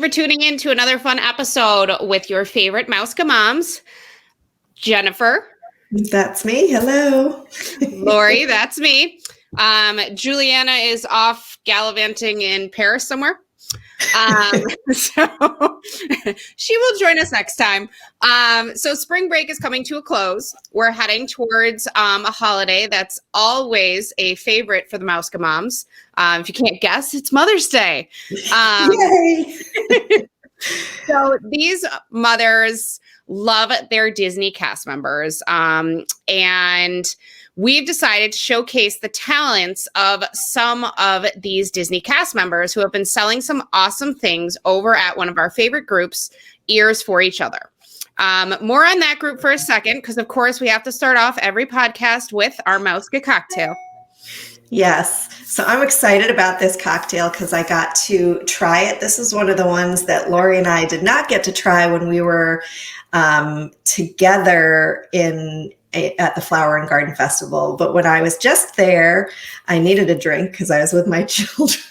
for tuning in to another fun episode with your favorite Mouska moms. Jennifer. That's me. Hello. Lori, that's me. Juliana is off gallivanting in Paris somewhere. So she will join us next time. So spring break is coming to a close. We're heading towards a holiday that's always a favorite for the Mouska moms. If you can't guess, it's Mother's Day. Yay! So these mothers love their Disney cast members. And we've decided to showcase the talents of some of these Disney cast members who have been selling some awesome things over at one of our favorite groups, Ears for Each Other. More on that group for a second, because of course we have to start off every podcast with our Mouska cocktail. Yes. So I'm excited about this cocktail because I got to try it. This is one of the ones that Lori and I did not get to try when we were together at the Flower and Garden Festival. But when I was just there, I needed a drink because I was with my children.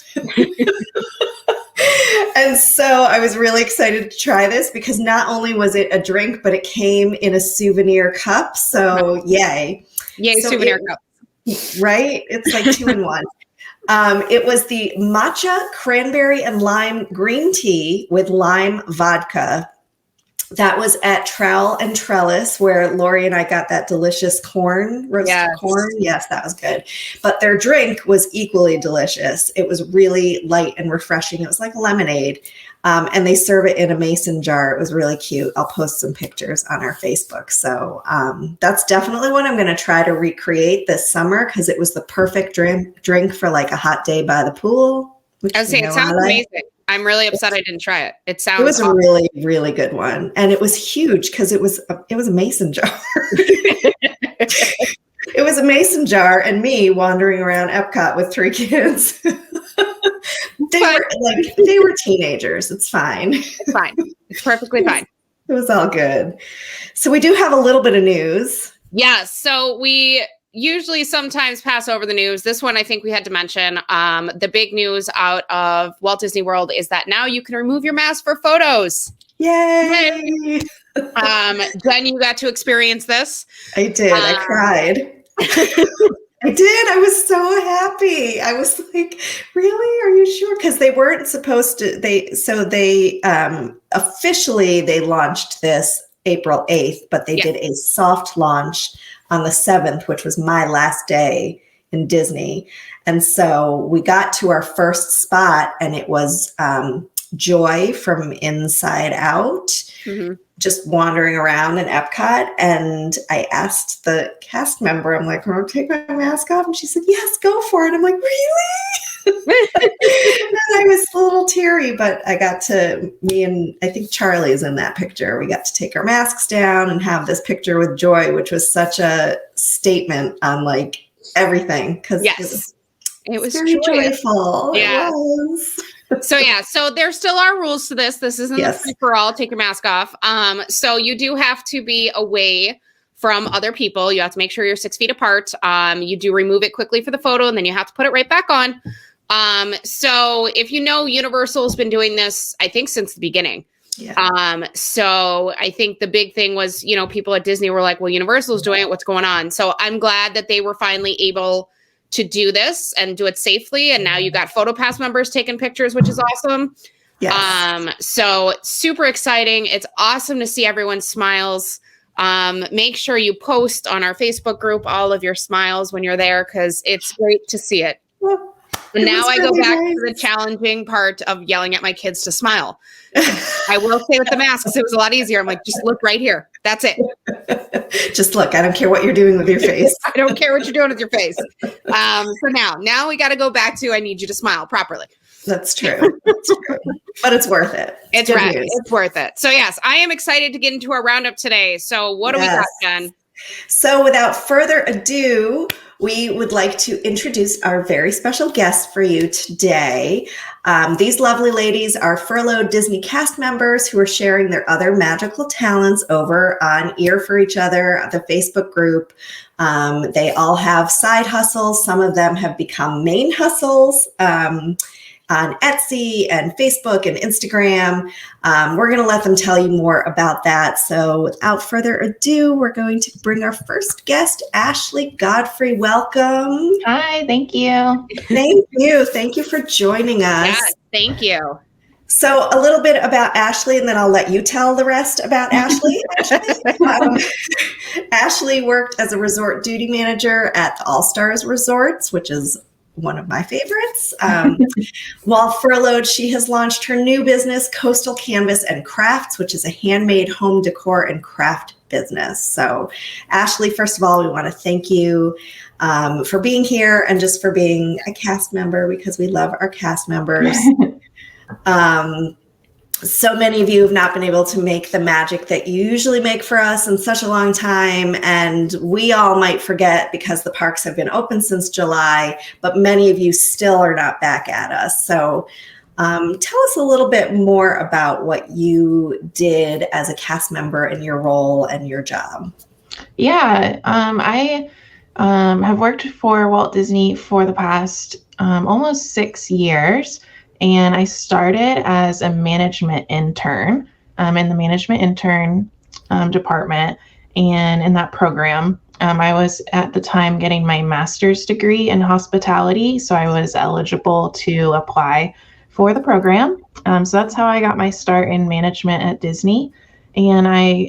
And so I was really excited to try this because not only was it a drink, but it came in a souvenir cup. So yay. Yay, so souvenir cup. Right? It's like 2 in 1. It was the matcha cranberry and lime green tea with lime vodka. That was at Trowel and Trellis, where Lori and I got that delicious roasted corn. Yes, that was good. But their drink was equally delicious. It was really light and refreshing. It was like lemonade. And they serve it in a mason jar. It was really cute. I'll post some pictures on our Facebook. So that's definitely what I'm going to try to recreate this summer because it was the perfect drink for like a hot day by the pool. I was saying, it sounds amazing. I'm really upset I didn't try it. It was awesome. A really, really good one. And it was huge because it was a mason jar. It was a mason jar and me wandering around Epcot with 3 kids. They were teenagers. It's fine. It's fine. It's perfectly fine. It was all good. So we do have a little bit of news. Yeah. So we usually sometimes pass over the news. This one, I think we had to mention. The big news out of Walt Disney World is that now you can remove your mask for photos. Yay! Jen, you got to experience this. I did. I cried. I did. I was so happy. I was like, really? Are you sure? Because they weren't supposed to. They officially they launched this April 8th, but they did a soft launch on the 7th, which was my last day in Disney. And so we got to our first spot and it was Joy from Inside Out, just wandering around in Epcot. And I asked the cast member, I'm like, "Can I take my mask off?" And she said, "Yes, go for it." I'm like, "Really?" And I was a little teary, but me and I think Charlie is in that picture. We got to take our masks down and have this picture with Joy, which was such a statement on like everything. Because it was very joyful. Yeah. It was. So there still are rules to this. This isn't a free for all. Take your mask off. So you do have to be away from other people. You have to make sure you're 6 feet apart. You do remove it quickly for the photo, and then you have to put it right back on. So if you know, Universal has been doing this, I think, since the beginning. Yeah. So I think the big thing was, people at Disney were like, well, Universal's doing it. What's going on? So I'm glad that they were finally able to do this and do it safely. And now you got PhotoPass members taking pictures, which is awesome. Yes. So super exciting. It's awesome to see everyone's smiles. Make sure you post on our Facebook group all of your smiles when you're there, because it's great to see it. And now I go back to the challenging part of yelling at my kids to smile. I will say with the masks, it was a lot easier. I'm like, just look right here. That's it. Just look. I don't care what you're doing with your face. I don't care what you're doing with your face. So now we got to go back to, I need you to smile properly. That's true. But it's worth it. It's right. It's worth it. So yes, I am excited to get into our roundup today. So what do we got, Jen? So without further ado, we would like to introduce our very special guest for you today. These lovely ladies are furloughed Disney cast members who are sharing their other magical talents over on Ear for Each Other, the Facebook group. They all have side hustles. Some of them have become main hustles. on Etsy and Facebook and Instagram. We're going to let them tell you more about that. So without further ado, we're going to bring our first guest, Ashley Godfrey. Welcome. Hi, thank you. Thank you. Thank you for joining us. Yeah, thank you. So a little bit about Ashley, and then I'll let you tell the rest about Ashley. Ashley worked as a resort duty manager at the All Stars Resorts, which is one of my favorites. While furloughed, she has launched her new business, Coastal Canvas and Crafts, which is a handmade home decor and craft business. So Ashley, first of all, we want to thank you for being here and just for being a cast member, because we love our cast members. So many of you have not been able to make the magic that you usually make for us in such a long time. And we all might forget because the parks have been open since July, but many of you still are not back at us. So tell us a little bit more about what you did as a cast member in your role and your job. Yeah, I have worked for Walt Disney for the past almost 6 years. And I started as a management intern in the management intern department. And in that program, I was at the time getting my master's degree in hospitality. So I was eligible to apply for the program. So that's how I got my start in management at Disney. And I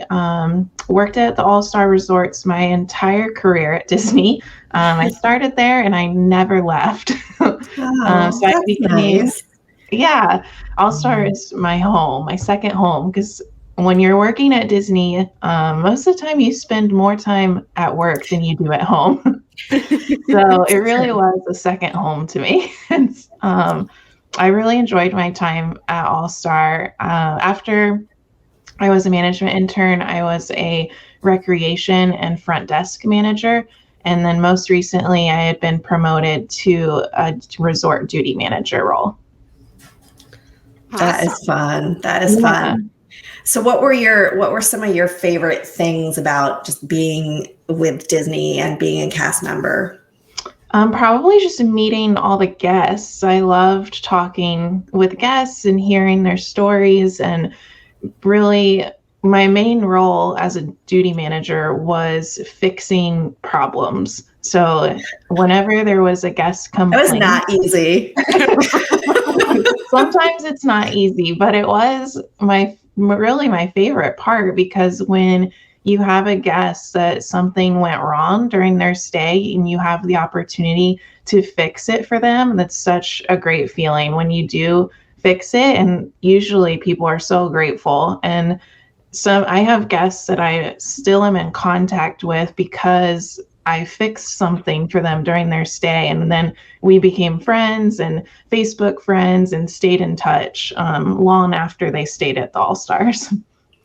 worked at the All-Star Resorts my entire career at Disney. I started there and I never left. Oh, so I became... nice. Yeah, All-Star is my home, my second home, because when you're working at Disney, most of the time you spend more time at work than you do at home. So it really was a second home to me. And I really enjoyed my time at All-Star. After I was a management intern, I was a recreation and front desk manager. And then most recently, I had been promoted to a resort duty manager role. Awesome. That is fun. That is fun. So what were some of your favorite things about just being with Disney and being a cast member? Probably just meeting all the guests. I loved talking with guests and hearing their stories. And really, my main role as a duty manager was fixing problems. So whenever there was a guest complaint, it was not easy. Sometimes it's not easy, but it was my favorite part, because when you have a guest that something went wrong during their stay and you have the opportunity to fix it for them, that's such a great feeling when you do fix it. And usually people are so grateful. And so I have guests that I still am in contact with because I fixed something for them during their stay. And then we became friends and Facebook friends and stayed in touch long after they stayed at the All-Stars.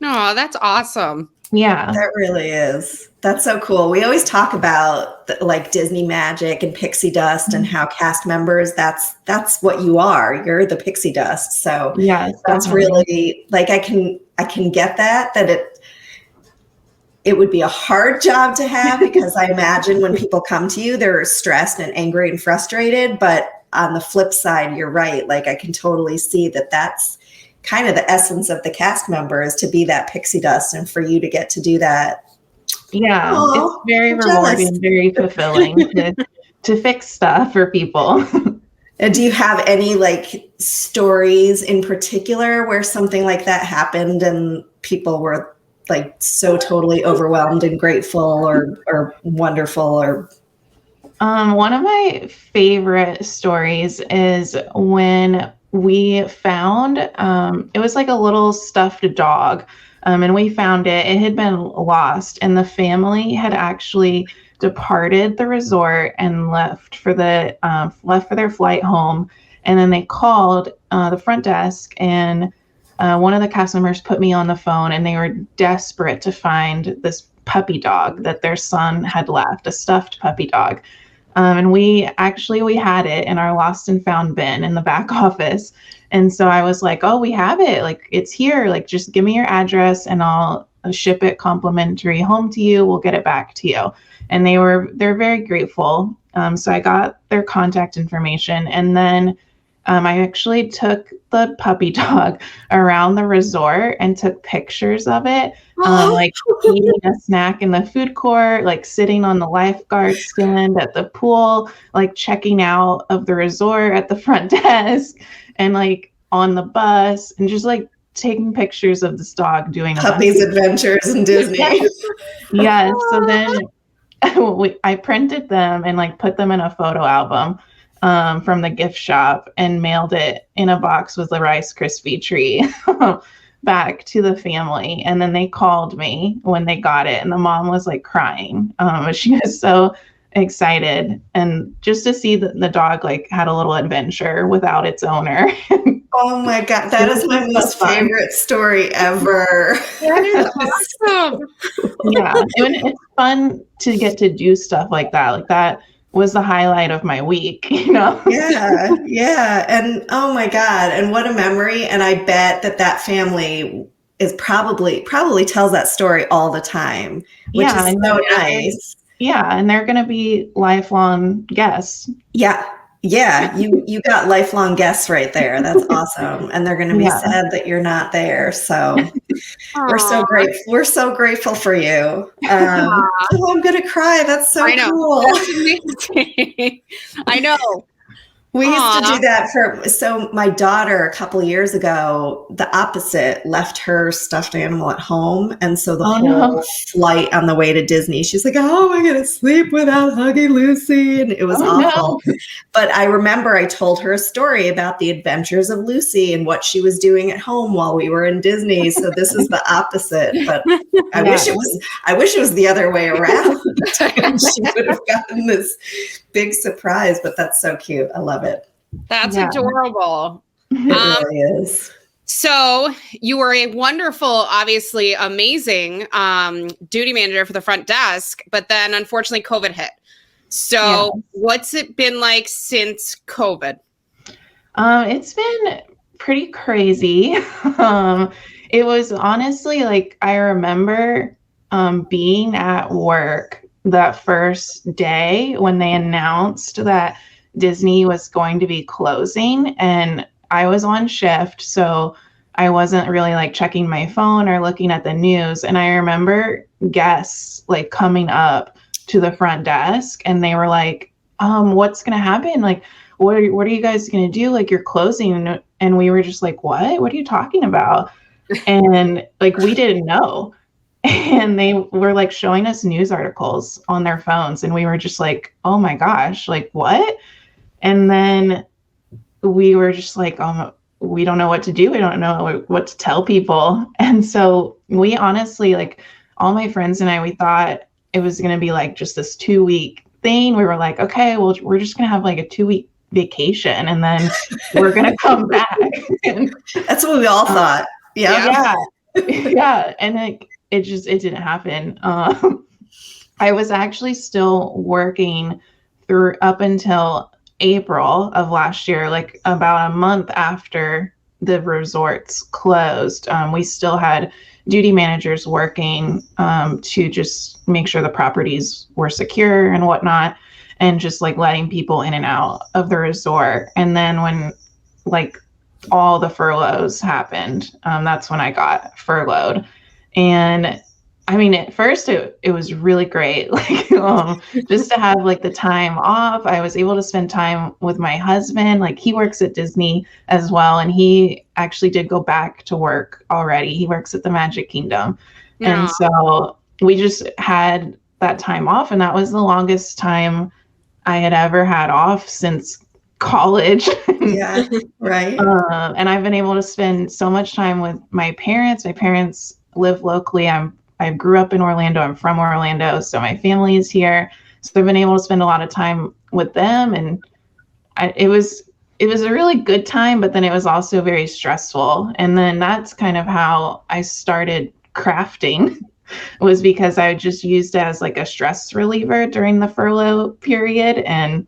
Oh, that's awesome. Yeah. That really is. That's so cool. We always talk about like Disney magic and pixie dust and how cast members, that's what you are. You're the pixie dust. So yeah, that's really like, I can get that it would be a hard job to have, because I imagine when people come to you, they're stressed and angry and frustrated. But on the flip side, you're right. Like, I can totally see that that's kind of the essence of the cast member, is to be that pixie dust, and for you to get to do that. Yeah, it's very rewarding, very fulfilling to fix stuff for people. And do you have any like stories in particular where something like that happened and people were like so totally overwhelmed and grateful or wonderful? Or one of my favorite stories is when we found it was like a little stuffed dog, and we found it. It had been lost, and the family had actually departed the resort and left for their flight home. And then they called the front desk, and one of the cast members put me on the phone, and they were desperate to find this puppy dog that their son had left, a stuffed puppy dog. And we had it in our lost and found bin in the back office. And so I was like, oh, we have it. Like, it's here. Like, just give me your address and I'll ship it complimentary home to you. We'll get it back to you. And they're very grateful. So I got their contact information. And then I actually took the puppy dog around the resort and took pictures of it, like eating a snack in the food court, like sitting on the lifeguard stand at the pool, like checking out of the resort at the front desk, and like on the bus, and just like taking pictures of this dog doing puppies adventures in Disney. Yeah. So then I printed them and like put them in a photo album from the gift shop and mailed it in a box with a Rice Krispie treat back to the family. And then they called me when they got it, and the mom was like crying. She was so excited, and just to see that the dog like had a little adventure without its owner. Oh my God, that is my most favorite story ever. That is awesome. Yeah, it's fun to get to do stuff like that. Like that was the highlight of my week, you know? Yeah. And oh my God, and what a memory. And I bet that family is probably tells that story all the time, which is so nice. Yeah, and they're going to be lifelong guests. Yeah, you got lifelong guests right there. That's awesome. And they're going to be sad that you're not there. So we're so grateful. We're so grateful for you. Oh, I'm going to cry. That's so cool. That's amazing. I know. We used to do that so my daughter a couple of years ago, the opposite, left her stuffed animal at home. And so the whole flight on the way to Disney, she's like, oh, I'm going to sleep without hugging Lucy. And it was awful. No. But I remember I told her a story about the adventures of Lucy and what she was doing at home while we were in Disney. So this is the opposite. But I wish it was the other way around. She would have gotten this big surprise, but that's so cute. I love it. That's adorable. It really is. So you were a wonderful, obviously amazing duty manager for the front desk, but then unfortunately COVID hit. So what's it been like since COVID? It's been pretty crazy. It was honestly like, I remember being at work that first day when they announced that Disney was going to be closing, and I was on shift, so I wasn't really like checking my phone or looking at the news. And I remember guests like coming up to the front desk, and they were like, what's going to happen? Like, what are you guys going to do? Like, you're closing. And we were just like, what are you talking about? And like, we didn't know. And they were like showing us news articles on their phones. And we were just like, oh my gosh, like what? And then we were just like, we don't know what to do. We don't know what to tell people. And so we honestly, like all my friends and I, we thought it was going to be like just this 2-week thing. We were like, okay, well, we're just going to have like a 2-week vacation, and then we're going to come back. And, that's what we all thought. Yeah. And it didn't happen. I was actually still working through up until April of last year, like about a month after the resorts closed. We still had duty managers working to just make sure the properties were secure and whatnot, and just like letting people in and out of the resort. And then when like all the furloughs happened, that's when I got furloughed. And I mean, at first it was really great, like just to have like the time off. I was able to spend time with my husband. Like he works at Disney as well, and he actually did go back to work already. He works at the Magic Kingdom. Yeah. And so we just had that time off, and that was the longest time I had ever had off since college. Yeah, right. And I've been able to spend so much time with my parents. My parents live locally. I grew up in Orlando. I'm from Orlando, so my family is here. So I've been able to spend a lot of time with them, and it was a really good time, but then it was also very stressful. And then that's kind of how I started crafting, was because I just used it as like a stress reliever during the furlough period. And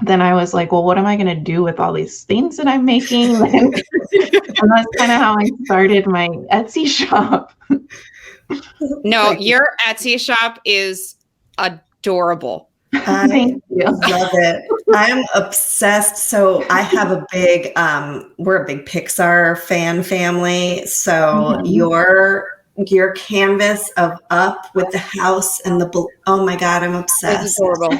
then I was like, well, what am I going to do with all these things that I'm making? And that's kind of how I started my Etsy shop. No, your Etsy shop is adorable. Thank you. Love it. I'm obsessed. So I have a big, we're a big Pixar fan family. So your canvas of Up with the house and oh my God, I'm obsessed. It's adorable.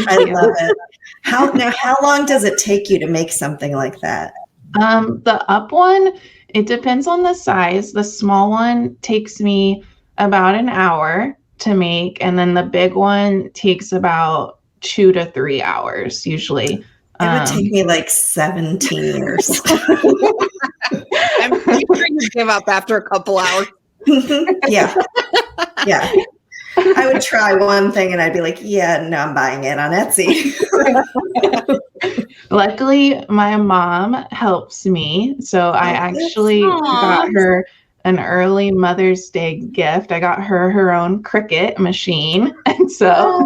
I love it. How long does it take you to make something like that? The Up one, it depends on the size. The small one takes me about an hour to make, and then the big one takes about 2 to 3 hours usually. It would take me like 17 years. I'm pretty sure you give up after a couple hours. Yeah. I would try one thing and I'd be like, yeah, no, I'm buying it on Etsy. Luckily, my mom helps me. So I actually got her an early Mother's Day gift. I got her own Cricut machine. And so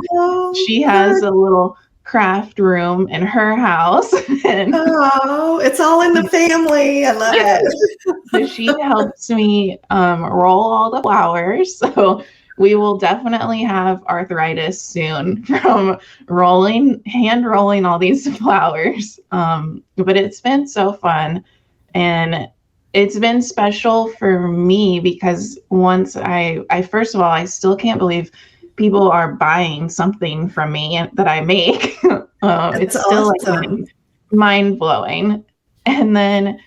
she has a little craft room in her house. And it's all in the family. I love it. So she helps me roll all the flowers. So we will definitely have arthritis soon from hand rolling all these flowers. But it's been so fun. And it's been special for me because once first of all, I still can't believe people are buying something from me that I make. It's still awesome. Like mind blowing. And then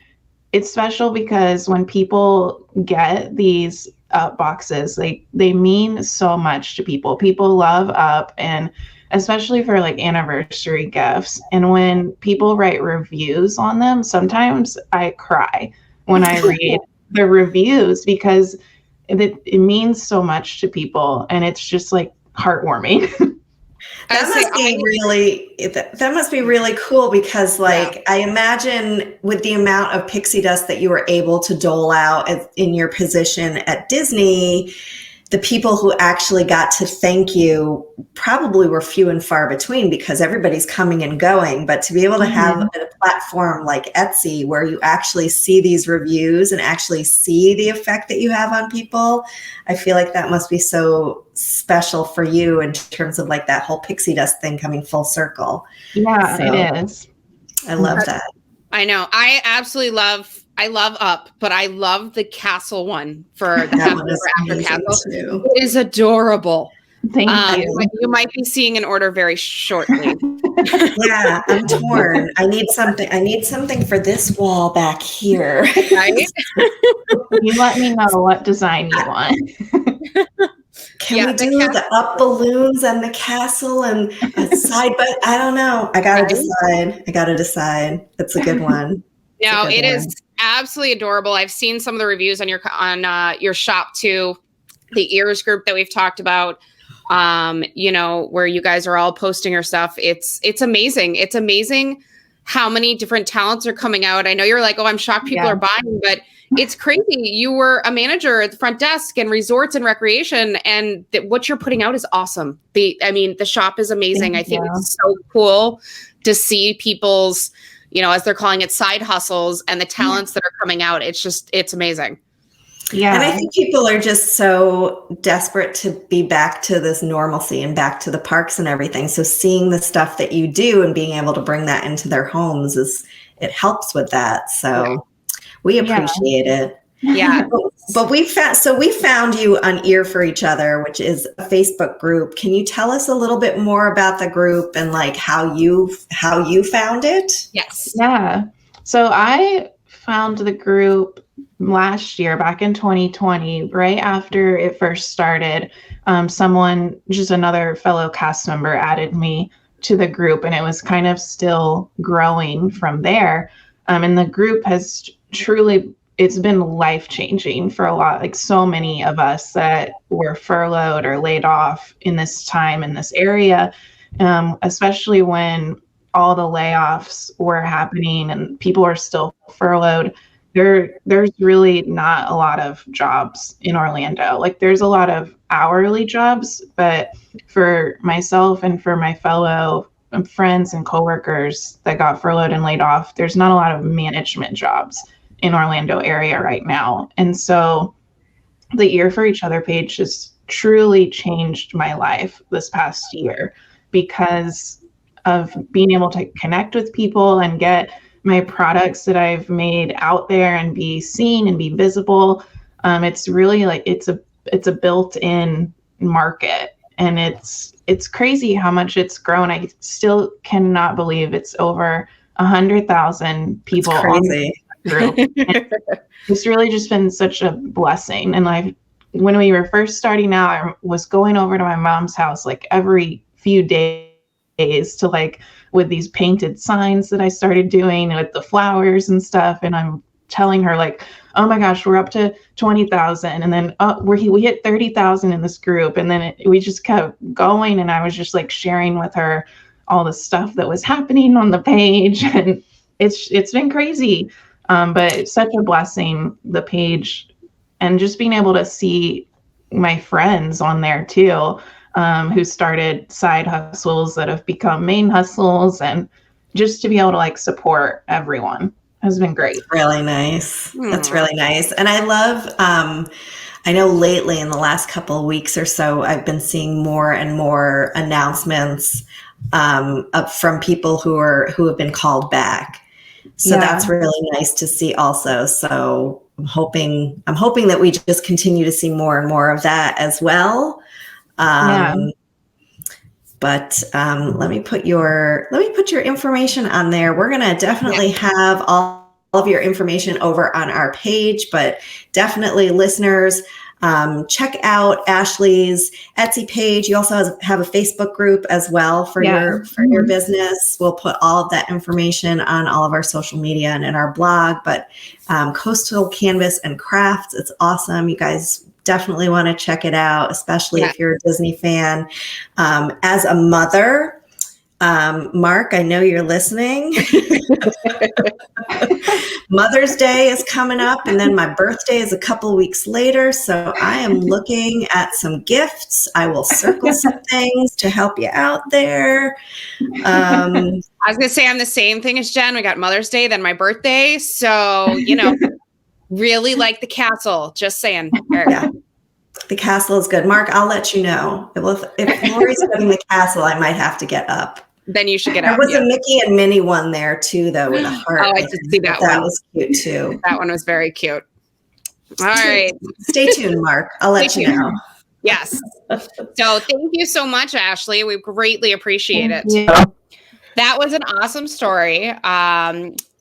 it's special because when people get these Up boxes, they mean so much to people. People love Up, and especially for like anniversary gifts. And when people write reviews on them, sometimes I cry when I read the reviews because it means so much to people, and it's just like heartwarming. That must be really cool because I imagine with the amount of pixie dust that you were able to dole out in your position at Disney, the people who actually got to thank you probably were few and far between because everybody's coming and going. But to be able to have a platform like Etsy where you actually see these reviews and actually see the effect that you have on people, I feel like that must be so special for you in terms of like that whole pixie dust thing coming full circle. Yeah, it is. I love that. I know. I love Up, but I love the castle one for the After Castle. Too. It is adorable. Thank you. You might be seeing an order very shortly. Yeah, I'm torn. I need something for this wall back here. Right? You let me know what design you want. Can we do the Up balloons and the castle and a side? But I don't know. I gotta decide. That's a good one. No, it is absolutely adorable. I've seen some of the reviews on your shop too. The Ears group that we've talked about, where you guys are all posting your stuff. It's amazing. It's amazing how many different talents are coming out. I know you're like, oh, I'm shocked people are buying, but it's crazy. You were a manager at the front desk and resorts and recreation, and what you're putting out is awesome. The shop is amazing. I think it's so cool to see people's, as they're calling it, side hustles and the talents that are coming out. It's amazing. Yeah. And I think people are just so desperate to be back to this normalcy and back to the parks and everything. So seeing the stuff that you do and being able to bring that into their homes it helps with that. So we appreciate it. Yeah. But we found you on Ear for Each Other, which is a Facebook group. Can you tell us a little bit more about the group and like how you found it? Yes. Yeah. So I found the group last year, back in 2020, right after it first started. Someone, just another fellow cast member, added me to the group, and it was kind of still growing from there. And the group has truly, it's been life-changing for a lot, like so many of us that were furloughed or laid off in this time in this area, especially when all the layoffs were happening and people are still furloughed. There's really not a lot of jobs in Orlando. Like there's a lot of hourly jobs, but for myself and for my fellow friends and coworkers that got furloughed and laid off, there's not a lot of management jobs in Orlando area right now. And so the Ear for Each Other page has truly changed my life this past year because of being able to connect with people and get my products that I've made out there and be seen and be visible. It's really like it's a built-in market, and it's crazy how much it's grown. I still cannot believe it's over 100,000 people on the group. It's really just been such a blessing. And when we were first starting out, I was going over to my mom's house like every few days to like with these painted signs that I started doing with the flowers and stuff. And I'm telling her like, oh my gosh, we're up to 20,000. And then we hit 30,000 in this group. And then we just kept going. And I was just like sharing with her all the stuff that was happening on the page. And it's been crazy. But it's such a blessing, the page, and just being able to see my friends on there too, who started side hustles that have become main hustles, and just to be able to like support everyone has been great. Really nice. That's really nice. And I love, I know lately in the last couple of weeks or so, I've been seeing more and more announcements from people who have been called back. So that's really nice to see also. So I'm hoping that we just continue to see more and more of that as well. But let me put your information on there. We're going to definitely have all of your information over on our page, but definitely listeners, check out Ashley's Etsy page. You also have a Facebook group as well for your business. We'll put all of that information on all of our social media and in our blog, but Coastal Canvas and Crafts, it's awesome. You guys definitely want to check it out, especially if you're a Disney fan. As a mother, Mark, I know you're listening. Mother's Day is coming up, and then my birthday is a couple weeks later. So I am looking at some gifts. I will circle some things to help you out there. I was going to say I'm the same thing as Jen. We got Mother's Day, then my birthday. So, really like the castle. Just saying. Yeah. The castle is good. Mark, I'll let you know. If Lori's getting the castle, I might have to get up. Then you should get up. There was a Mickey and Minnie one there too, though, with a heart. Oh, I did see that one. That was cute too. That one was very cute. All right. Stay tuned, Mark. I'll let you know. Yes. So thank you so much, Ashley. We greatly appreciate it. That was an awesome story.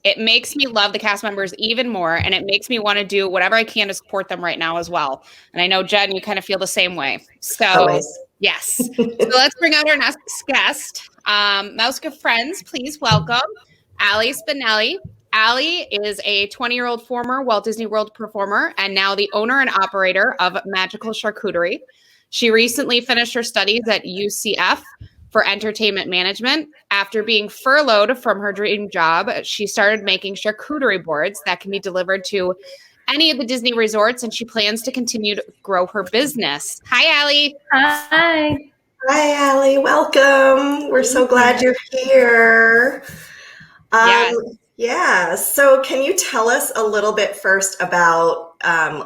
It makes me love the cast members even more, and it makes me want to do whatever I can to support them right now as well. And I know, Jen, you kind of feel the same way. So, always. Yes. So let's bring out our next guest. Mouska friends, please welcome Allie Spinelli. Allie is a 20-year-old former Walt Disney World performer and now the owner and operator of Magical Charcuterie. She recently finished her studies at UCF for entertainment management. After being furloughed from her dream job, she started making charcuterie boards that can be delivered to any of the Disney resorts, and she plans to continue to grow her business. Hi, Allie. Hi. Hi, Allie. Welcome. We're so glad you're here. So can you tell us a little bit first about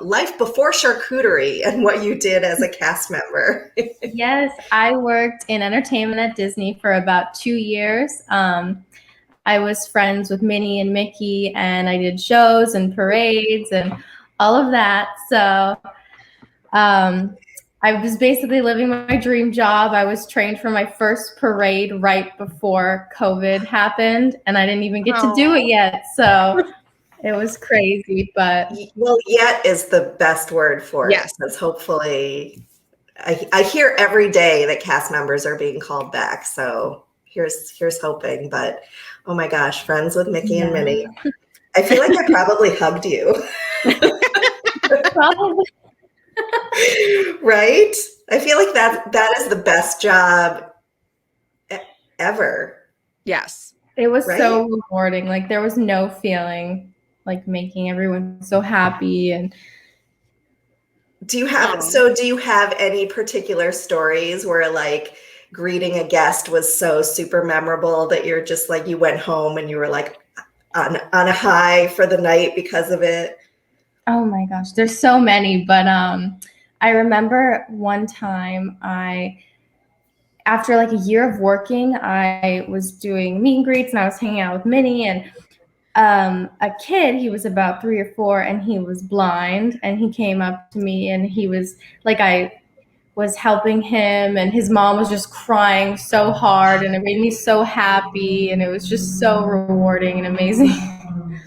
life before charcuterie and what you did as a cast member? Yes, I worked in entertainment at Disney for about 2 years. I was friends with Minnie and Mickey, and I did shows and parades and all of that. So I was basically living my dream job. I was trained for my first parade right before COVID happened, and I didn't even get to do it yet. So it was crazy, but yet is the best word for it. Yes. Because hopefully I hear every day that cast members are being called back. So here's hoping, but oh my gosh, friends with Mickey and Minnie. I feel like I probably hugged you. Probably. Right? I feel like that is the best job ever. Yes. It was so rewarding. Like there was no feeling like making everyone so happy. And do you have any particular stories where like greeting a guest was so super memorable that you're just like, you went home and you were like on a high for the night because of it? Oh my gosh, there's so many, but I remember one time after like a year of working, I was doing meet and greets and I was hanging out with Minnie, and a kid, he was about 3 or 4 and he was blind, and he came up to me and he was like, I was helping him and his mom was just crying so hard, and it made me so happy, and it was just so rewarding and amazing.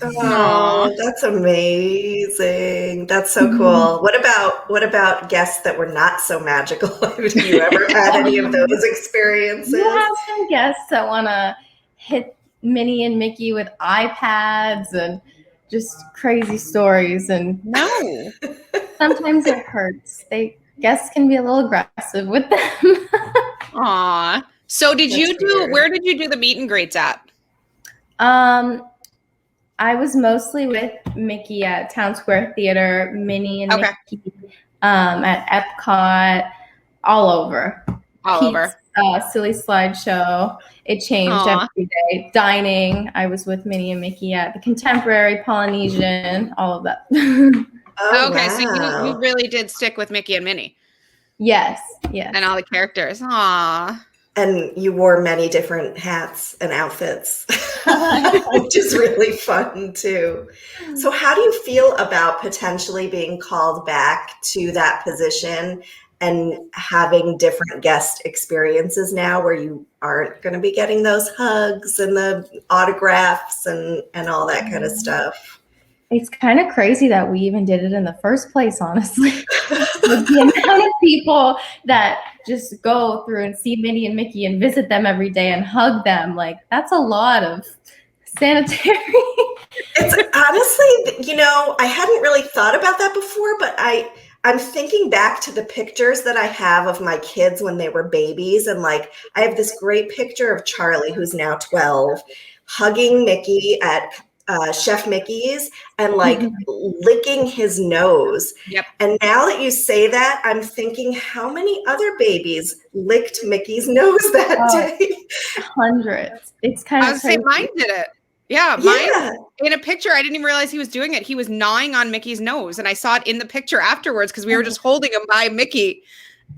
Oh, that's amazing. That's so cool. What about guests that were not so magical? Have you ever had any of those experiences? You have some guests that want to hit Minnie and Mickey with iPads and just crazy stories, and No. sometimes it hurts. Guests can be a little aggressive with them. Aw. So where did you do the meet and greets at? I was mostly with Mickey at Town Square Theater, Minnie and Mickey at Epcot, all over. Over. Silly Slideshow. It changed every day. Dining, I was with Minnie and Mickey at the Contemporary, Polynesian, all of that. Okay, wow. So you really did stick with Mickey and Minnie. Yes. And all the characters. Aw. And you wore many different hats and outfits, which is really fun too. So how do you feel about potentially being called back to that position and having different guest experiences now where you aren't going to be getting those hugs and the autographs and all that kind of stuff? It's kind of crazy that we even did it in the first place, honestly. The amount of people that just go through and see Minnie and Mickey and visit them every day and hug them, like that's a lot of sanitary. It's honestly, I hadn't really thought about that before, but I'm thinking back to the pictures that I have of my kids when they were babies. And like, I have this great picture of Charlie, who's now 12, hugging Mickey at Chef Mickey's and like licking his nose. Yep. And now that you say that, I'm thinking how many other babies licked Mickey's nose that day? Hundreds. It's kind of I was saying mine did it. Yeah, mine in a picture, I didn't even realize he was doing it. He was gnawing on Mickey's nose, and I saw it in the picture afterwards because we were just holding him by Mickey,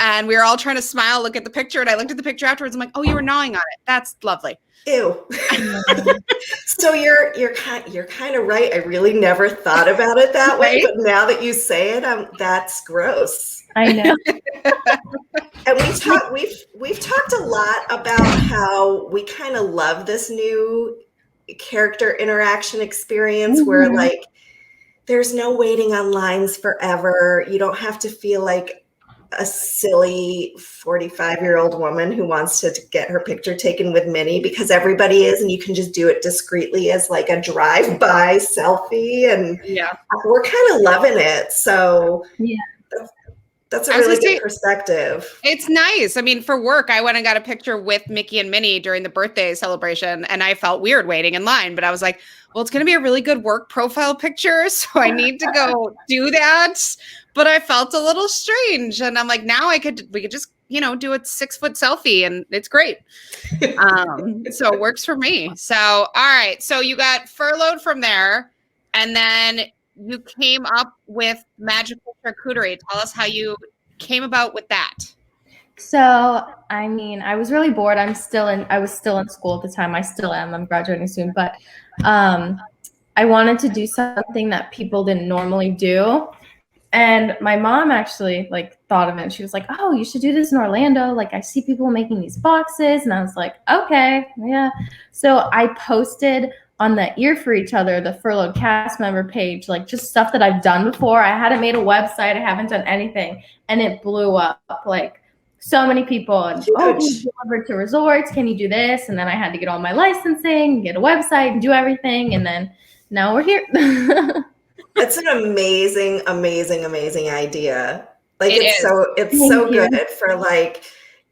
and we were all trying to smile, look at the picture, and I looked at the picture afterwards. I'm like, oh, you were gnawing on it. That's lovely. Ew. So you're kind of right. I really never thought about it that way, but now that you say it, that's gross. I know. And we've talked a lot about how we kind of love this new character interaction experience where like there's no waiting on lines forever. You don't have to feel like a silly 45-year-old woman who wants to get her picture taken with Minnie because everybody is, and you can just do it discreetly as like a drive-by selfie. And we're kind of loving it. So that's a really good perspective. It's nice. I mean, for work, I went and got a picture with Mickey and Minnie during the birthday celebration, and I felt weird waiting in line, but I was like, well, it's going to be a really good work profile picture, so I need to go do that. But I felt a little strange, and I'm like, now we could just, do a 6-foot selfie, and it's great. So it works for me. So, all right. So you got furloughed from there, and then you came up with Magical Charcuterie. Tell us how you came about with that. So, I mean, I was really bored. I was still in school at the time. I still am. I'm graduating soon, but I wanted to do something that people didn't normally do. And my mom actually thought of it. She was like, oh, you should do this in Orlando. Like, I see people making these boxes. And I was like, okay, yeah. So I posted on the Ear for Each Other, the furloughed cast member page, like just stuff that I've done before. I hadn't made a website. I haven't done anything. And it blew up. Like, so many people. And, can you deliver to resorts? Can you do this? And then I had to get all my licensing, get a website, and do everything. And then now we're here. It's an amazing, amazing, amazing idea. Like it's so good for like,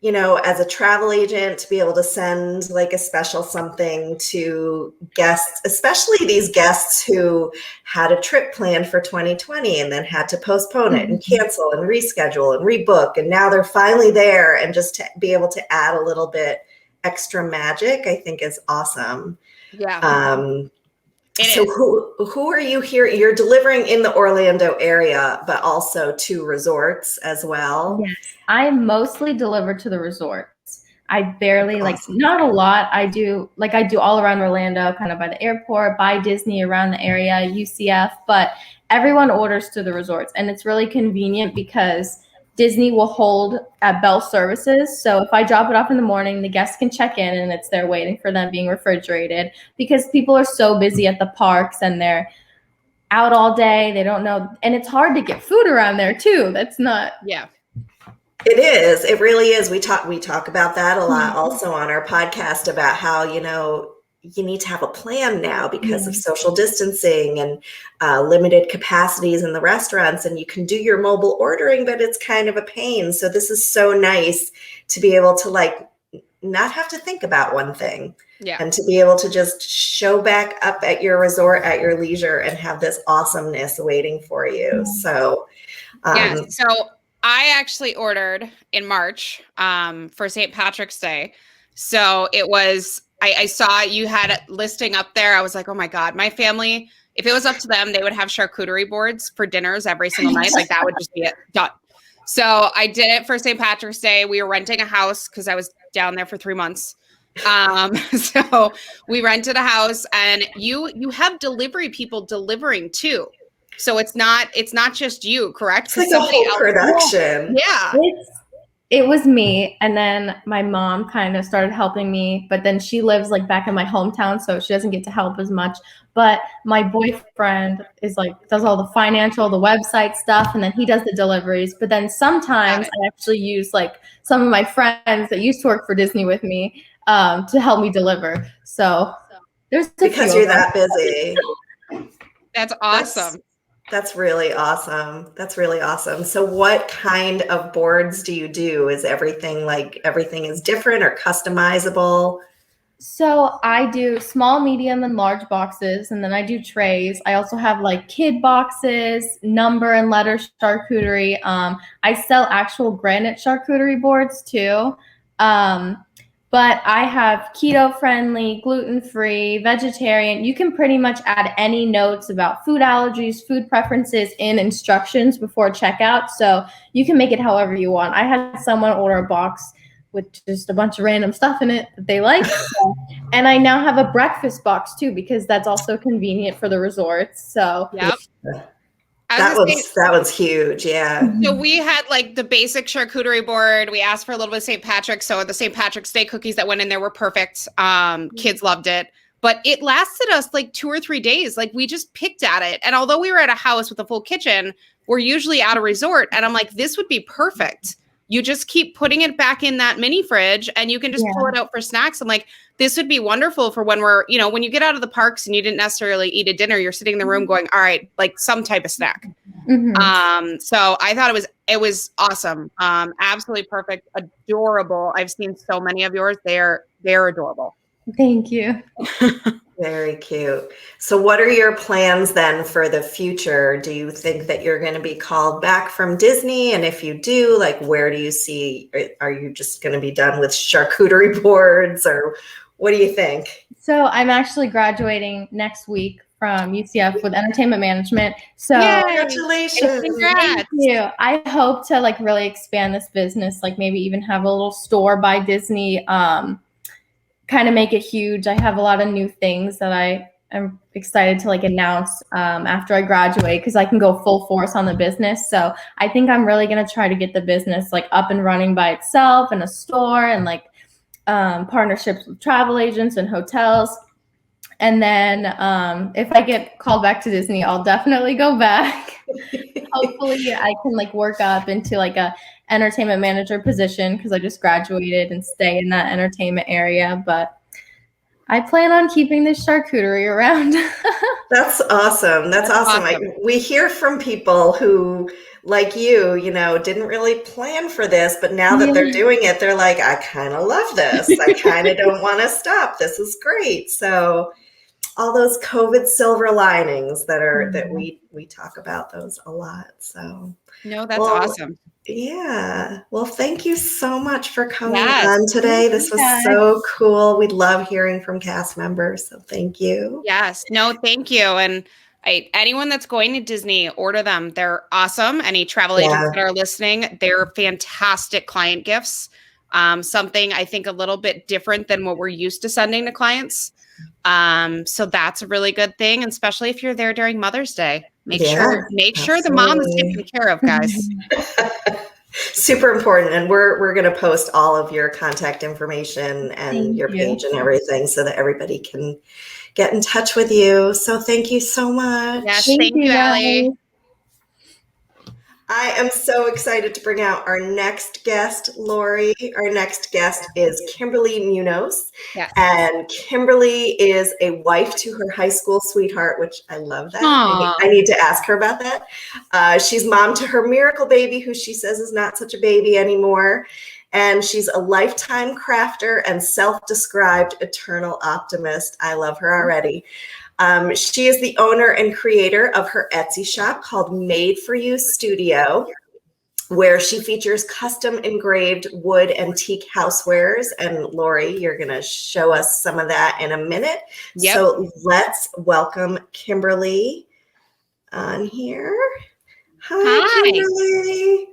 as a travel agent to be able to send like a special something to guests, especially these guests who had a trip planned for 2020 and then had to postpone it and cancel and reschedule and rebook. And now they're finally there, and just to be able to add a little bit extra magic, I think is awesome. Yeah. So who are you here? You're delivering in the Orlando area, but also to resorts as well. Yes, I mostly deliver to the resorts. I barely not a lot. I do all around Orlando, kind of by the airport, by Disney, around the area, UCF, but everyone orders to the resorts, and it's really convenient because Disney will hold at Bell Services. So if I drop it off in the morning, the guests can check in and it's there waiting for them, being refrigerated, because people are so busy at the parks and they're out all day. They don't know. And it's hard to get food around there too. That's not. Yeah. It is. It really is. We talk about that a lot also on our podcast about how, you need to have a plan now because of social distancing and limited capacities in the restaurants, and you can do your mobile ordering, but it's kind of a pain. So this is so nice to be able to not have to think about one thing and to be able to just show back up at your resort at your leisure and have this awesomeness waiting for you. So, So I actually ordered in March for St. Patrick's Day. So it was, I saw you had a listing up there. I was like, oh my God, my family, if it was up to them, they would have charcuterie boards for dinners every single night. Like that would just be it, done. So I did it for St. Patrick's Day. We were renting a house because I was down there for 3 months. So we rented a house, and you have delivery people delivering too. So it's not just you, correct? It's like a whole production. Yeah. It was me, and then my mom kind of started helping me, but then she lives back in my hometown, so she doesn't get to help as much. But my boyfriend is does all the financial, the website stuff, and then he does the deliveries. But then sometimes I actually use some of my friends that used to work for Disney with me to help me deliver. So there's because you're that busy. That's awesome. That's really awesome. That's really awesome. So what kind of boards do you do? Is everything is different or customizable? So I do small, medium, and large boxes, and then I do trays. I also have kid boxes, number and letter charcuterie. I sell actual granite charcuterie boards too. But I have keto-friendly, gluten-free, vegetarian. You can pretty much add any notes about food allergies, food preferences in instructions before checkout. So you can make it however you want. I had someone order a box with just a bunch of random stuff in it that they like. And I now have a breakfast box too, because that's also convenient for the resorts. So yep. That was huge. Yeah. So we had the basic charcuterie board. We asked for a little bit of St. Patrick's. So the St. Patrick's Day cookies that went in there were perfect. Kids loved it, but it lasted us 2 or 3 days. We just picked at it. And although we were at a house with a full kitchen, we're usually at a resort. And I'm like, this would be perfect. You just keep putting it back in that mini fridge and you can just pull it out for snacks. I'm like, this would be wonderful for when we're, when you get out of the parks and you didn't necessarily eat a dinner, you're sitting in the room going, all right, some type of snack. Mm-hmm. So I thought it was awesome. Absolutely perfect. Adorable. I've seen so many of yours. They're adorable. Thank you. Very cute. So what are your plans then for the future? Do you think that you're going to be called back from Disney? And if you do, where do you see, are you just going to be done with charcuterie boards, or what do you think? So I'm actually graduating next week from UCF with entertainment management. So congratulations. Thank you. I hope to really expand this business, maybe even have a little store by Disney, kind of make it huge. I have a lot of new things that I am excited to announce after I graduate, because I can go full force on the business. So I think I'm really going to try to get the business up and running by itself, and a store, and partnerships with travel agents and hotels. And then if I get called back to Disney, I'll definitely go back. Hopefully I can work up into a entertainment manager position, because I just graduated, and stay in that entertainment area. But I plan on keeping this charcuterie around. That's awesome. That's awesome. We hear from people who, like you, didn't really plan for this, but now that they're doing it, they're like, I kind of love this. I kind of don't want to stop. This is great. So all those COVID silver linings that we talk about those a lot. So no, that's awesome. Yeah. Well, thank you so much for coming on today. This was so cool. We love hearing from cast members. So thank you. Yes. No, thank you. And anyone that's going to Disney, order them. They're awesome. Any travel agents that are listening, they're fantastic client gifts. something I think a little bit different than what we're used to sending to clients. So that's a really good thing, and especially if you're there during Mother's Day. Make sure the mom is taken care of, guys. Super important. And we're going to post all of your contact information and your page and everything so that everybody can get in touch with you. So thank you so much. Yes, thank you, Allie. I am so excited to bring out our next guest, Lori. Our next guest is Kimberly Munoz. Yes. And Kimberly is a wife to her high school sweetheart, which I love that. Aww. I need to ask her about that. She's mom to her miracle baby, who she says is not such a baby anymore. And she's a lifetime crafter and self-described eternal optimist. I love her already. She is the owner and creator of her Etsy shop called Made For You Studio, where she features custom engraved wood antique housewares. And Lori, you're going to show us some of that in a minute. Yep. So let's welcome Kimberly on here. Hi. Kimberly.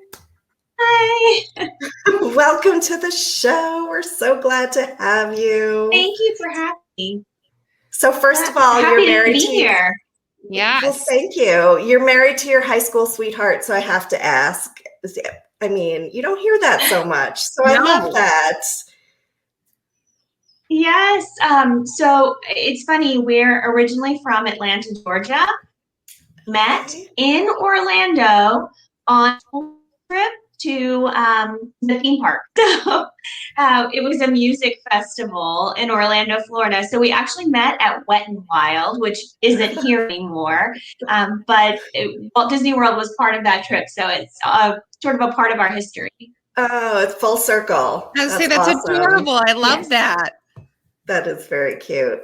Hi. Welcome to the show. We're so glad to have you. Thank you for having me. So first of all, you're married to here. Yes. Well, thank you. You're married to your high school sweetheart, so I have to ask. I mean, you don't hear that so much, so I love that. Yes. So it's funny. We're originally from Atlanta, Georgia. Met in Orlando on a trip to the theme park. So it was a music festival in Orlando, Florida. So we actually met at Wet n Wild, which isn't here anymore. But Walt Disney World was part of that trip. So it's sort of a part of our history. Oh, it's full circle. That's awesome. adorable. I love that. That is very cute.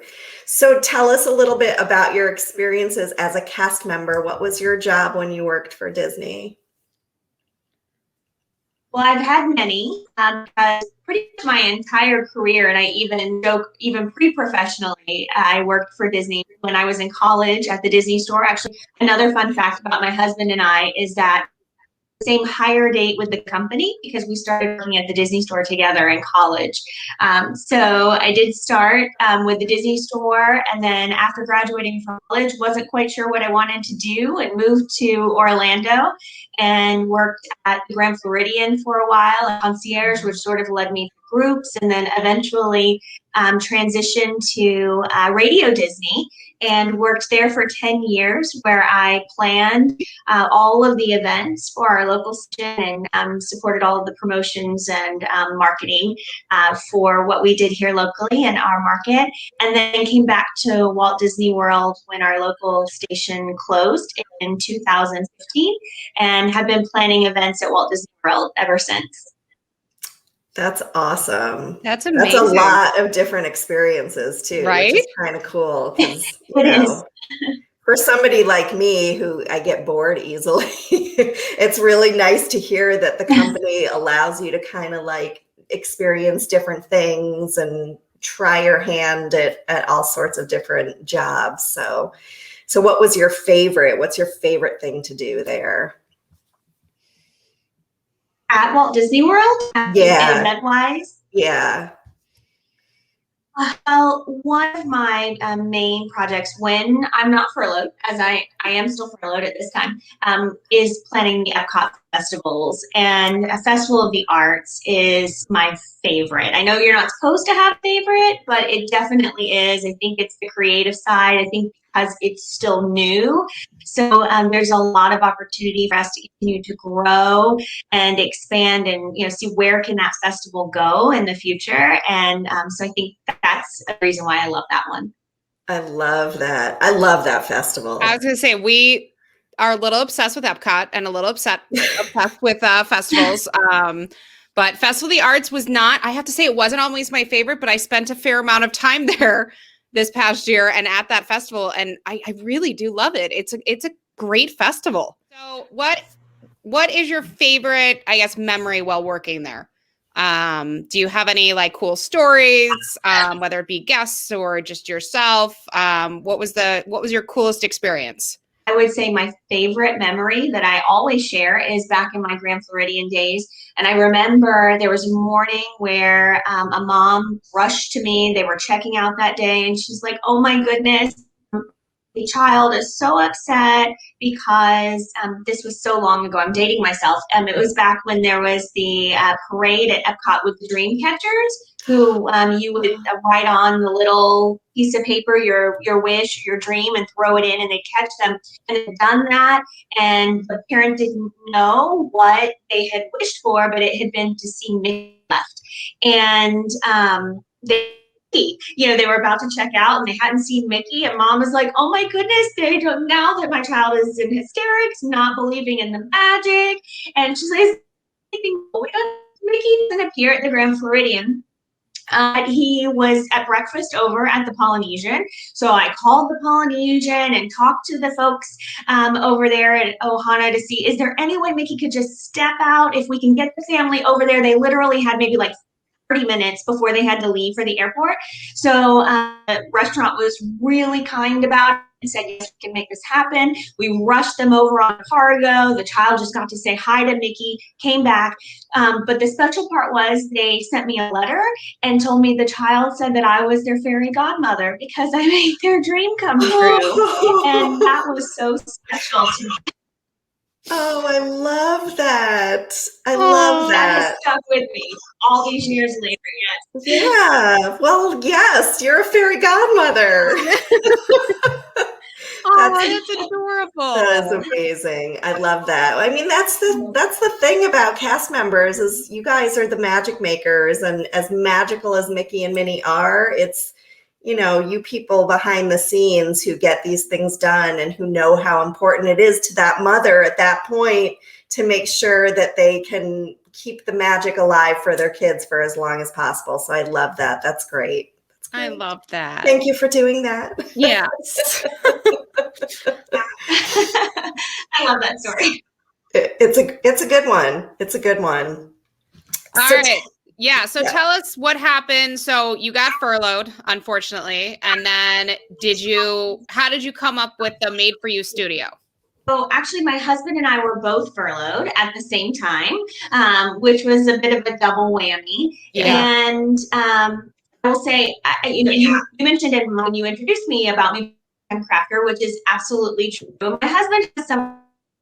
So tell us a little bit about your experiences as a cast member. What was your job when you worked for Disney? Well, I've had many, because pretty much my entire career, and I even joke, even pre-professionally, I worked for Disney when I was in college at the Disney Store. Actually, another fun fact about my husband and I is that same hire date with the company, because we started working at the Disney Store together in college. So I did start with the Disney Store, and then after graduating from college, wasn't quite sure what I wanted to do, and moved to Orlando and worked at the Grand Floridian for a while at concierge, which sort of led me to groups, and then eventually transitioned to Radio Disney and worked there for 10 years, where I planned all of the events for our local station and supported all of the promotions and marketing for what we did here locally in our market. And then came back to Walt Disney World when our local station closed in 2015, and have been planning events at Walt Disney World ever since. That's awesome. That's amazing. That's a lot of different experiences too, right? Which is kind of cool. Is. For somebody like me who I get bored easily, it's really nice to hear that the company allows you to kind of like experience different things and try your hand at all sorts of different jobs. So what was your favorite? What's your favorite thing to do there? At Walt Disney World? Yeah. Event-wise? Yeah. Well, one of my main projects when I'm not furloughed, as I am still furloughed at this time, is planning the Epcot festivals. And a Festival of the Arts is my favorite. I know you're not supposed to have a favorite, but it definitely is. I think it's the creative side. I think because it's still new. So there's a lot of opportunity for us to continue to grow and expand and, see where can that festival go in the future. And so I think that's a reason why I love that one. I love that. I love that festival. I was going to say, we are a little obsessed with Epcot and a little obsessed with festivals. But Festival of the Arts was not, I have to say, it wasn't always my favorite, but I spent a fair amount of time there this past year and at that festival, and I really do love it. It's a great festival. So what is your favorite, I guess, memory while working there? Do you have any like cool stories, whether it be guests or just yourself? What was your coolest experience? I would say my favorite memory that I always share is back in my Grand Floridian days. And I remember there was a morning where a mom rushed to me. They were checking out that day, and she's like, "Oh my goodness, the child is so upset because this was so long ago. I'm dating myself. It was back when there was the parade at Epcot with the dream catchers, who you would write on the little piece of paper your wish, your dream, and throw it in, and they catch them. And they'd done that, and the parent didn't know what they had wished for, but it had been to see Mickey left. And they were about to check out and they hadn't seen Mickey, and mom was like, "Oh my goodness, they don't, now that my child is in hysterics, not believing in the magic." And she's like, "Mickey doesn't appear at the Grand Floridian." He was at breakfast over at the Polynesian. So I called the Polynesian and talked to the folks over there at Ohana to see, is there any way Mickey could just step out if we can get the family over there? They literally had maybe like 30 minutes before they had to leave for the airport. So the restaurant was really kind about it and said, yes, we can make this happen. We rushed them over on cargo. The child just got to say hi to Mickey, came back. But the special part was they sent me a letter and told me the child said that I was their fairy godmother because I made their dream come true. And that was so special to me. Oh, I love that. I love that. That has stuck with me all these years later, yes. Yeah. Well, yes, you're a fairy godmother. That's adorable. That is amazing. I love that. I mean, that's the thing about cast members is you guys are the magic makers, and as magical as Mickey and Minnie are, it's, you people behind the scenes who get these things done and who know how important it is to that mother at that point to make sure that they can keep the magic alive for their kids for as long as possible. So I love that. That's great. I love that. Thank you for doing that. Yes. I love that story. It's a good one. It's a good one. All right. Yeah. So tell us what happened. So you got furloughed, unfortunately. And then how did you come up with the Made For You studio? So actually, my husband and I were both furloughed at the same time, which was a bit of a double whammy. Yeah. And I will say, you mentioned it when you introduced me about me being a crafter, which is absolutely true. My husband has some of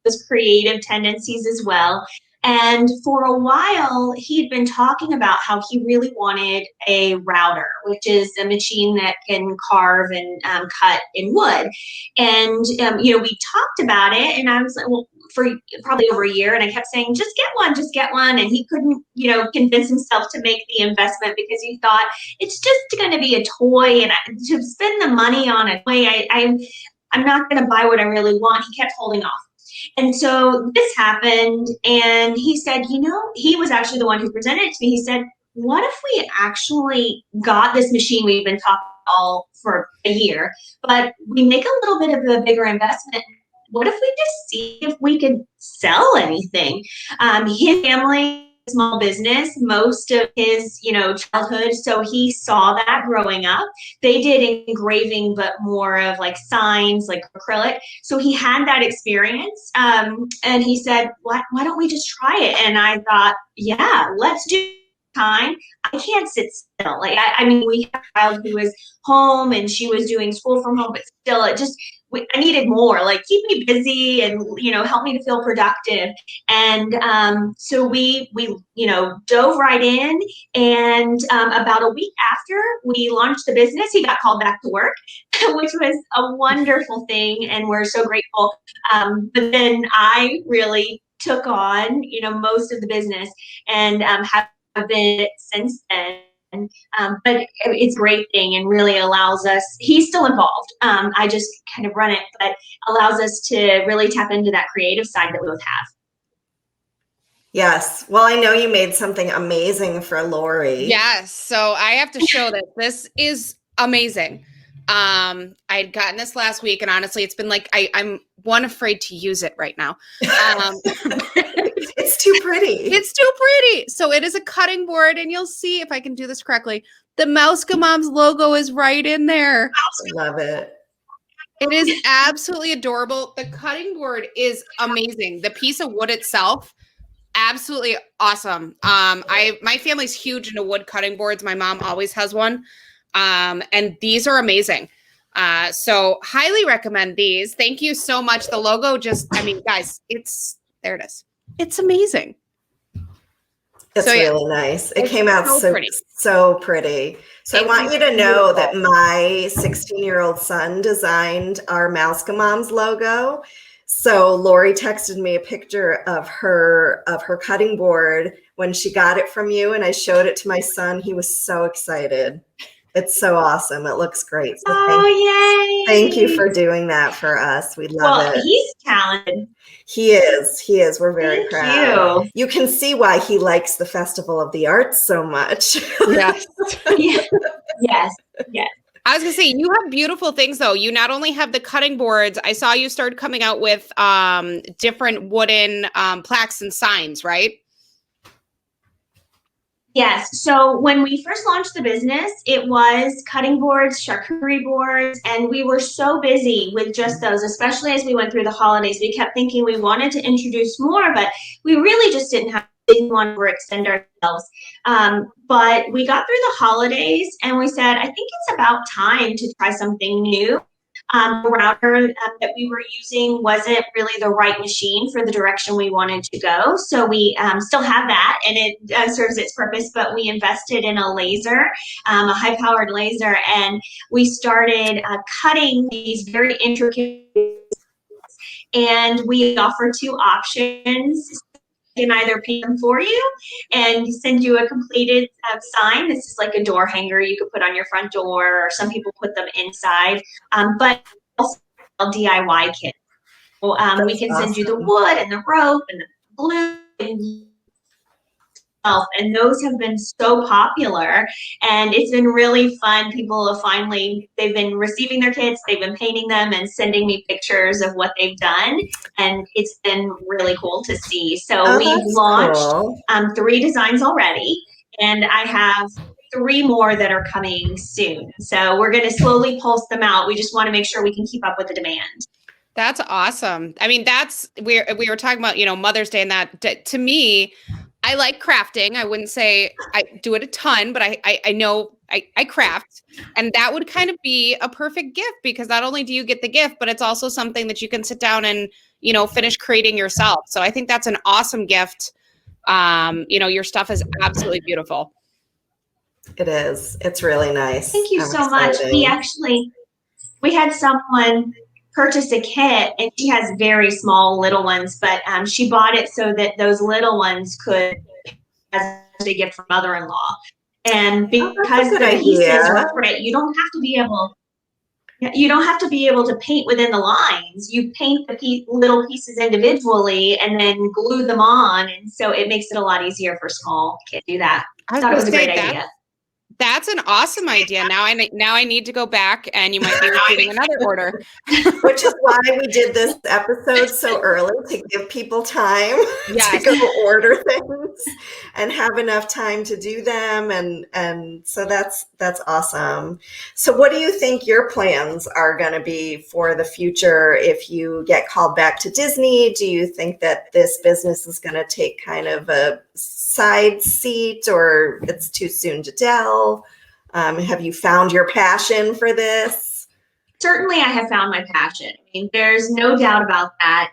those creative tendencies as well. And for a while, he'd been talking about how he really wanted a router, which is a machine that can carve and cut in wood. And, we talked about it, and I was like, well, for probably over a year, and I kept saying, just get one. And he couldn't, convince himself to make the investment because he thought it's just going to be a toy, and to spend the money on a toy, I'm not going to buy what I really want. He kept holding off. And so this happened, and he said, he was actually the one who presented it to me. He said, what if we actually got this machine we've been talking all for a year, but we make a little bit of a bigger investment? What if we just see if we could sell anything? His family, small business, most of his, childhood. So he saw that growing up. They did engraving, but more of like signs, like acrylic. So he had that experience. And he said, why don't we just try it? And I thought, yeah, let's do time. I can't sit still. Like, we had a child who was home and she was doing school from home, but still I needed more, like keep me busy and, help me to feel productive. And so we dove right in. And about a week after we launched the business, he got called back to work, which was a wonderful thing. And we're so grateful. But then I really took on, most of the business and have been since then. But it's a great thing and really allows us, he's still involved. I just kind of run it, but allows us to really tap into that creative side that we both have. Yes. Well, I know you made something amazing for Lori. Yes. So I have to show this. This is amazing. I'd gotten this last week, and honestly, it's been like, I'm afraid to use it right now. It's too pretty. It's too pretty. So it is a cutting board, and you'll see if I can do this correctly. The Mouska Moms logo is right in there. Love it. It is absolutely adorable. The cutting board is amazing. The piece of wood itself, absolutely awesome. My family's huge into wood cutting boards. My mom always has one. And these are amazing. So highly recommend these. Thank you so much. The logo guys, there it is. It's amazing. It's really nice. It came out so pretty. So pretty. So I want you to know that my 16-year-old son designed our Mouska Moms logo. So Lori texted me a picture of her cutting board when she got it from you, and I showed it to my son. He was so excited. It's so awesome. It looks great. So yay! Thank you for doing that for us. We love it. He's talented. He is. We're very proud. You can see why he likes the Festival of the Arts so much. Yes. Yes. I was gonna say, you have beautiful things though. You not only have the cutting boards, I saw you started coming out with different wooden plaques and signs, right? Yes. So when we first launched the business, it was cutting boards, charcuterie boards, and we were so busy with just those, especially as we went through the holidays. We kept thinking we wanted to introduce more, but we really just didn't want to overextend ourselves. But we got through the holidays and we said, I think it's about time to try something new. The router that we were using wasn't really the right machine for the direction we wanted to go. So we still have that, and it serves its purpose, but we invested in a laser, a high-powered laser, and we started cutting these very intricate, and we offer 2 options. Can either paint them for you and send you a completed sign. This is like a door hanger you could put on your front door, or some people put them inside, but also DIY kits. So, we can send you the wood and the rope and the glue and those have been so popular, and it's been really fun. People have they've been receiving their kits, they've been painting them and sending me pictures of what they've done, and it's been really cool to see. So we've launched 3 designs already, and I have 3 more that are coming soon. So we're going to slowly pulse them out. We just want to make sure we can keep up with the demand. That's awesome. I mean, we were talking about, Mother's Day, and that to me, I like crafting. I wouldn't say I do it a ton, but I know I craft, and that would kind of be a perfect gift, because not only do you get the gift, but it's also something that you can sit down and, finish creating yourself. So I think that's an awesome gift. Your stuff is absolutely beautiful. It is. It's really nice. Thank you so much. We had someone purchase a kit, and she has very small little ones, but she bought it so that those little ones could as a gift from mother-in-law. And because the pieces are great, you don't have to be able to paint within the lines. You paint the little pieces individually and then glue them on, and so it makes it a lot easier for small kids to do that. I thought it was a great idea. That's an awesome idea. Now I need to go back, and you might be receiving another order. Which is why we did this episode so early, to give people time to go order things and have enough time to do them. And so that's awesome. So what do you think your plans are going to be for the future if you get called back to Disney? Do you think that this business is going to take kind of a side seat, or it's too soon to tell? Have you found your passion for this? Certainly I have found my passion. I mean, there's no doubt about that.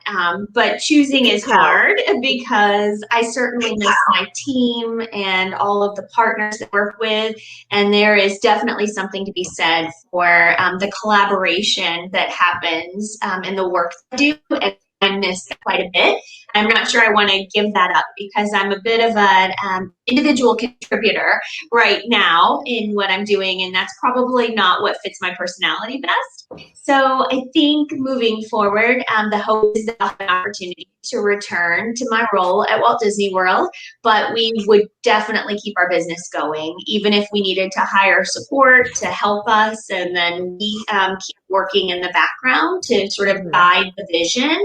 But choosing is hard, because I certainly miss my team and all of the partners that I work with. And there is definitely something to be said for the collaboration that happens in the work I do. And I miss quite a bit. I'm not sure I want to give that up, because I'm a bit of an individual contributor right now in what I'm doing, and that's probably not what fits my personality best. So I think moving forward, the hope is that I'll have an opportunity to return to my role at Walt Disney World, but we would definitely keep our business going, even if we needed to hire support to help us, and then we keep working in the background to sort of guide the vision.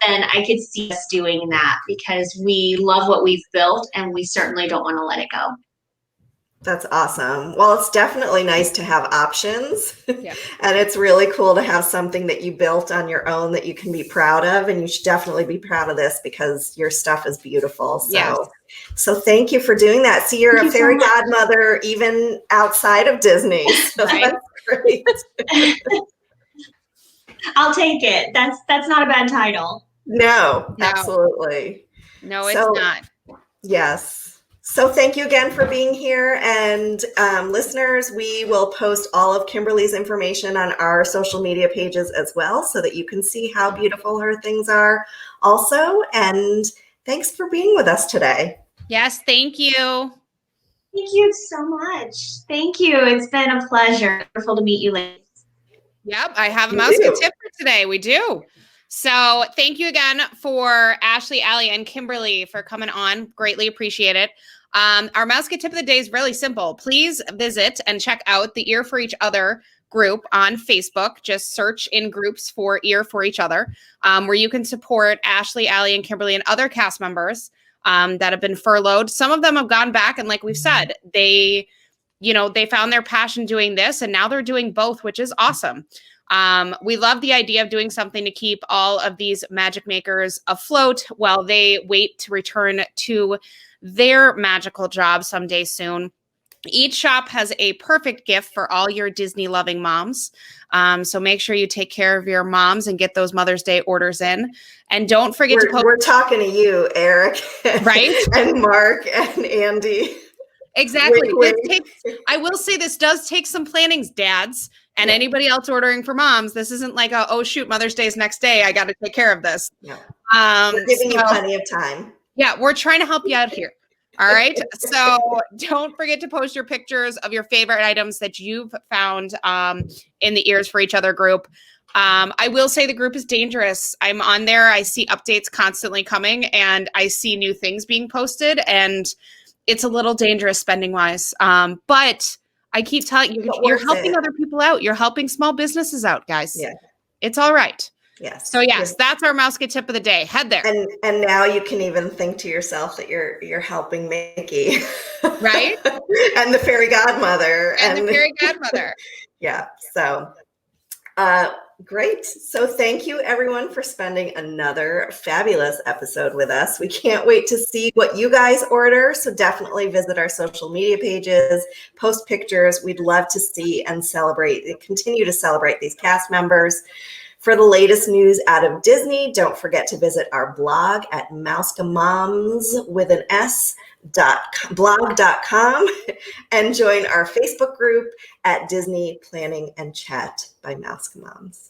Then I could see us doing that, because we love what we've built, and we certainly don't want to let it go. That's awesome. Well, it's definitely nice to have options. Yeah. And it's really cool to have something that you built on your own that you can be proud of. And you should definitely be proud of this because your stuff is beautiful. So, Yes. so thank you for doing that. See, you're Thank a you fairy so much. godmother even outside of Disney. So Right. that's great. I'll take it. That's not a bad title. No, No. absolutely. No, it's So- not. Yes. So thank you again for being here. And listeners, we will post all of Kimberly's information on our social media pages as well so that you can see how beautiful her things are also. And thanks for being with us today. Yes, thank you. Thank you so much. Thank you. It's been a pleasure. Wonderful to meet you, ladies. Yep, I have a We mouse do. tip for today. We do. So thank you again for Ashley, Allie, and Kimberly for coming on. Greatly appreciate it. Our mouse tip of the day is really simple. Please visit and check out the Ear for Each Other group on Facebook. Just search in groups for Ear for Each Other, where you can support Ashley, Allie, and Kimberly and other cast members that have been furloughed. Some of them have gone back, and like we've said, they found their passion doing this, and now they're doing both, which is awesome. We love the idea of doing something to keep all of these magic makers afloat while they wait to return to their magical job someday soon. Each shop has a perfect gift for all your Disney loving moms. So make sure you take care of your moms and get those Mother's Day orders in. And don't forget to post. We're talking to you, Eric, Right? and Mark and Andy. Exactly. Wink, I will say this does take some plannings, dads, and anybody else ordering for moms. This isn't like oh shoot, Mother's Day is next day. I got to take care of this. No. We're giving you plenty of time. Yeah, we're trying to help you out here. All right. So don't forget to post your pictures of your favorite items that you've found in the Ears for Each Other group. I will say the group is dangerous. I'm on there. I see updates constantly coming and I see new things being posted, and it's a little dangerous spending wise. But I keep telling you, you're helping other people out. You're helping small businesses out, guys. Yeah. It's all right. Yes. So yes, that's our mouse tip of the day. Head there. And now you can even think to yourself that you're helping Mickey. Right? And the fairy godmother. And the fairy godmother. Yeah. So great. So thank you everyone for spending another fabulous episode with us. We can't wait to see what you guys order. So definitely visit our social media pages, post pictures. We'd love to see and continue to celebrate these cast members. For the latest news out of Disney, don't forget to visit our blog at mousecamoms.blog.com and join our Facebook group at Disney Planning and Chat by Mouse Moms.